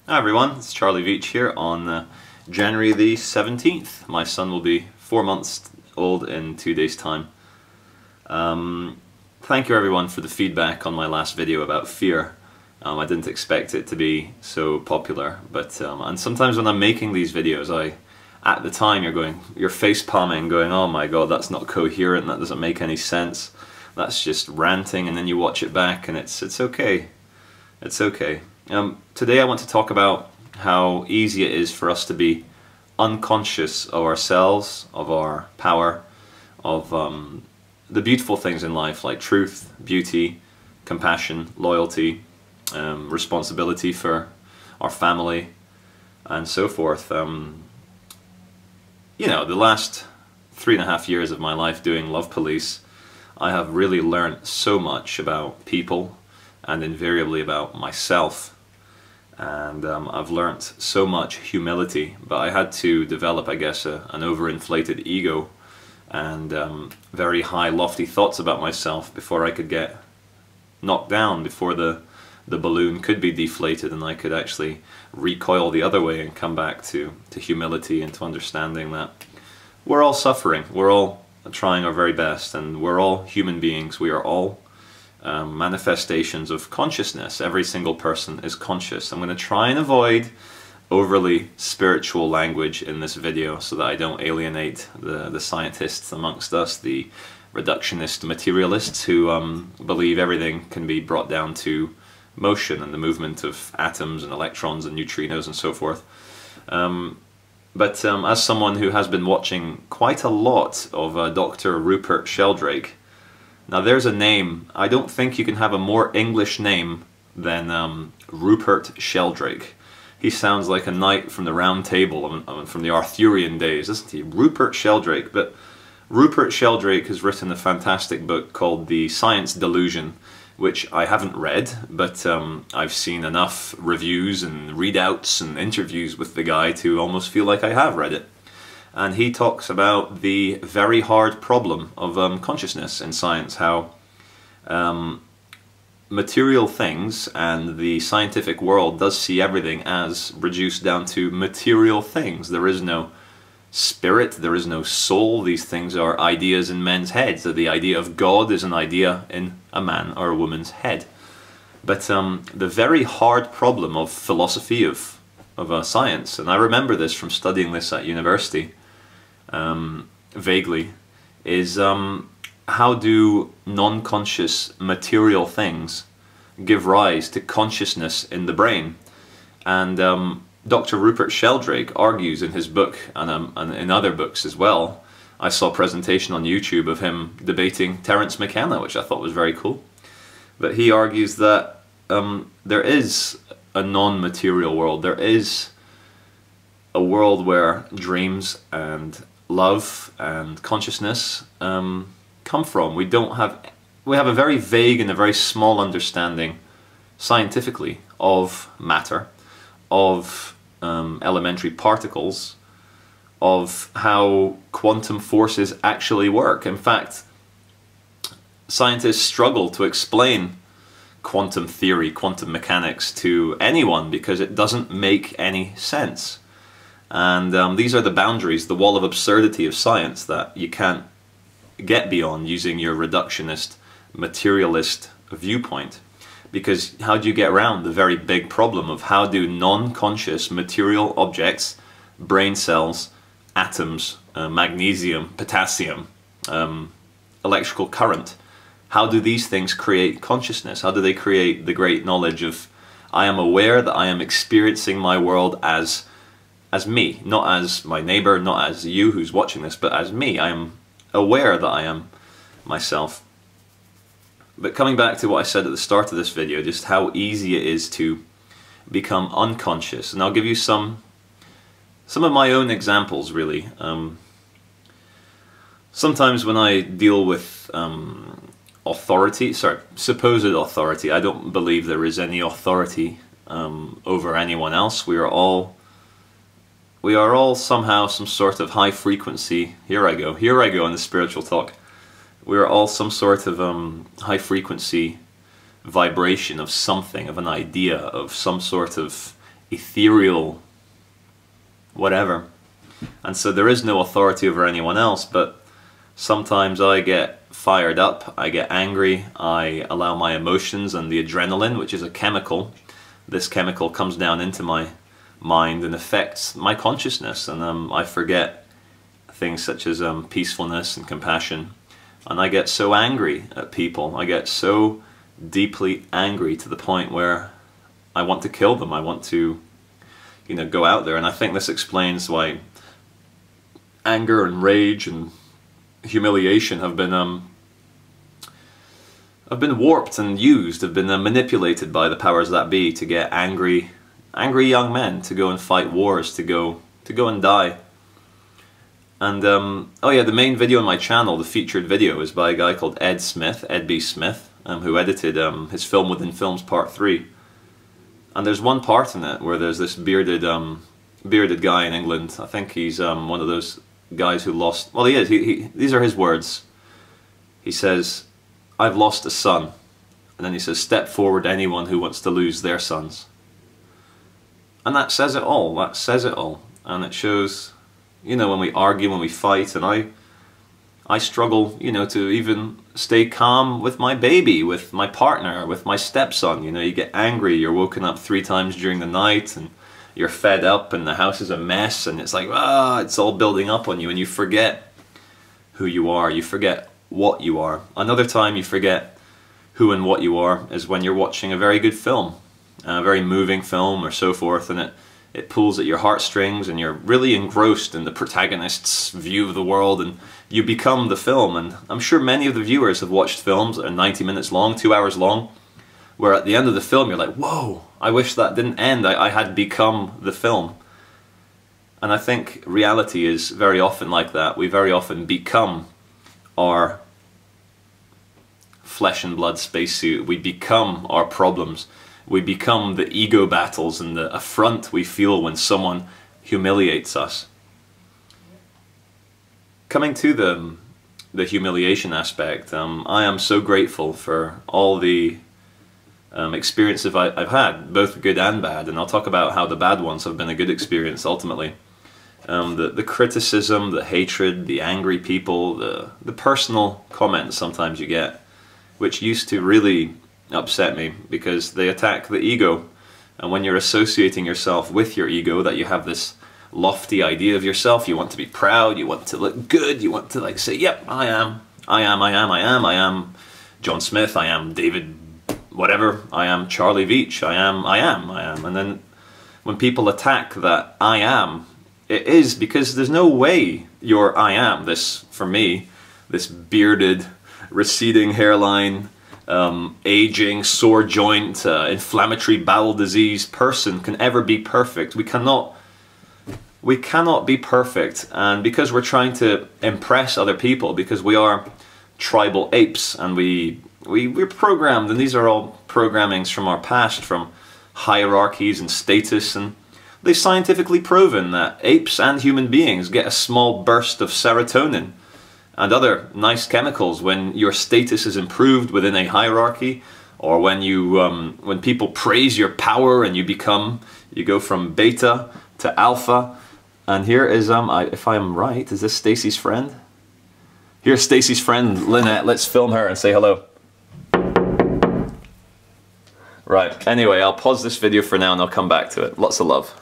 Hi everyone, it's Charlie Veach here on January the 17th. My son will be 4 months old in 2 days' time. Thank you everyone for the feedback on my last video about fear. I didn't expect it to be so popular, but and sometimes when I'm making these videos, at the time you're face palming, going, oh my god, that's not coherent, that doesn't make any sense, that's just ranting, and then you watch it back and it's okay. It's okay. Today I want to talk about how easy it is for us to be unconscious of ourselves, of our power, of the beautiful things in life like truth, beauty, compassion, loyalty, responsibility for our family, and so forth. You know, the last 3.5 years of my life doing Love Police, I have really learned so much about people and invariably about myself. And I've learnt so much humility, but I had to develop, I guess, an overinflated ego and very high lofty thoughts about myself before I could get knocked down, before the balloon could be deflated and I could actually recoil the other way and come back to humility and to understanding that we're all suffering, we're all trying our very best, and we're all human beings. We are all manifestations of consciousness. Every single person is conscious. I'm going to try and avoid overly spiritual language in this video so that I don't alienate the scientists amongst us, the reductionist materialists who believe everything can be brought down to motion and the movement of atoms and electrons and neutrinos and so forth. But as someone who has been watching quite a lot of Dr. Rupert Sheldrake, now there's a name, I don't think you can have a more English name than Rupert Sheldrake. He sounds like a knight from the Round Table, from the Arthurian days, isn't he? Rupert Sheldrake. But Rupert Sheldrake has written a fantastic book called The Science Delusion, which I haven't read, but I've seen enough reviews and readouts and interviews with the guy to almost feel like I have read it. And he talks about the very hard problem of consciousness in science, how material things and the scientific world does see everything as reduced down to material things. There is no spirit, there is no soul. These things are ideas in men's heads. So the idea of God is an idea in a man or a woman's head. But the very hard problem of philosophy, of science, and I remember this from studying this at university, vaguely, is how do non-conscious material things give rise to consciousness in the brain? And Dr. Rupert Sheldrake argues in his book, and in other books as well. I saw a presentation on YouTube of him debating Terence McKenna, which I thought was very cool. But he argues that there is a non-material world. There is a world where dreams and love and consciousness come from. We have a very vague and a very small understanding scientifically of matter, of elementary particles, of how quantum forces actually work. In fact, scientists struggle to explain quantum theory, quantum mechanics to anyone because it doesn't make any sense. And these are the boundaries, the wall of absurdity of science that you can't get beyond using your reductionist, materialist viewpoint. Because how do you get around the very big problem of how do non-conscious material objects, brain cells, atoms, magnesium, potassium, electrical current, how do these things create consciousness? How do they create the great knowledge of, I am aware that I am experiencing my world as me, not as my neighbor, not as you who's watching this, but as me. I am aware that I am myself. But coming back to what I said at the start of this video, just how easy it is to become unconscious, and I'll give you some of my own examples, really. Sometimes when I deal with supposed authority, I don't believe there is any authority over anyone else. We are all somehow some sort of high frequency. Here I go in the spiritual talk. We are all some sort of high frequency vibration of something, of an idea, of some sort of ethereal whatever. And so there is no authority over anyone else, but sometimes I get fired up, I get angry, I allow my emotions and the adrenaline, which is a chemical, this chemical comes down into my mind and affects my consciousness, and I forget things such as peacefulness and compassion, and I get so angry at people, I get so deeply angry to the point where I want to kill them, I want to, you know, go out there. And I think this explains why anger and rage and humiliation have been warped and used, have been manipulated by the powers that be to get angry young men to go and fight wars, to go and die. And oh yeah, the main video on my channel, the featured video, is by a guy called Ed B. Smith, who edited his Film Within Films Part 3. And there's one part in it where there's this bearded guy in England. I think he's one of those guys who lost, well, he is, these are his words. He says, "I've lost a son." And then he says, "Step forward anyone who wants to lose their sons." And that says it all, that says it all. And it shows, you know, when we argue, when we fight, and I struggle, you know, to even stay calm with my baby, with my partner, with my stepson. You know, you get angry, you're woken up 3 times during the night, and you're fed up, and the house is a mess, and it's like, it's all building up on you, and you forget who you are, you forget what you are. Another time you forget who and what you are is when you're watching a very good film, a very moving film or so forth, and it pulls at your heartstrings, and you're really engrossed in the protagonist's view of the world, and you become the film. And I'm sure many of the viewers have watched films that are 90 minutes long, 2 hours long, where at the end of the film you're like, whoa, I wish that didn't end, I had become the film. And I think reality is very often like that. We very often become our flesh and blood spacesuit, we become our problems. We become the ego battles and the affront we feel when someone humiliates us. Coming to the humiliation aspect, I am so grateful for all the experiences I've had, both good and bad, and I'll talk about how the bad ones have been a good experience ultimately. The criticism, the hatred, the angry people, the personal comments sometimes you get, which used to really upset me because they attack the ego. And when you're associating yourself with your ego, that you have this lofty idea of yourself, you want to be proud, you want to look good, you want to like say, yep, I am John Smith, I am David whatever, I am Charlie Veitch, I am. And then when people attack that I am, it is because there's no way your I am, this, for me, this bearded, receding hairline, aging, sore joint, inflammatory bowel disease person can ever be perfect. We cannot be perfect, and because we're trying to impress other people, because we are tribal apes, and we're programmed, and these are all programmings from our past, from hierarchies and status, and they've scientifically proven that apes and human beings get a small burst of serotonin and other nice chemicals when your status is improved within a hierarchy, or when you when people praise your power and you go from beta to alpha. And here is if I'm right, is this Stacy's friend? Here's Stacy's friend Lynette. Let's film her and say hello. Right, anyway, I'll pause this video for now and I'll come back to it. Lots of love.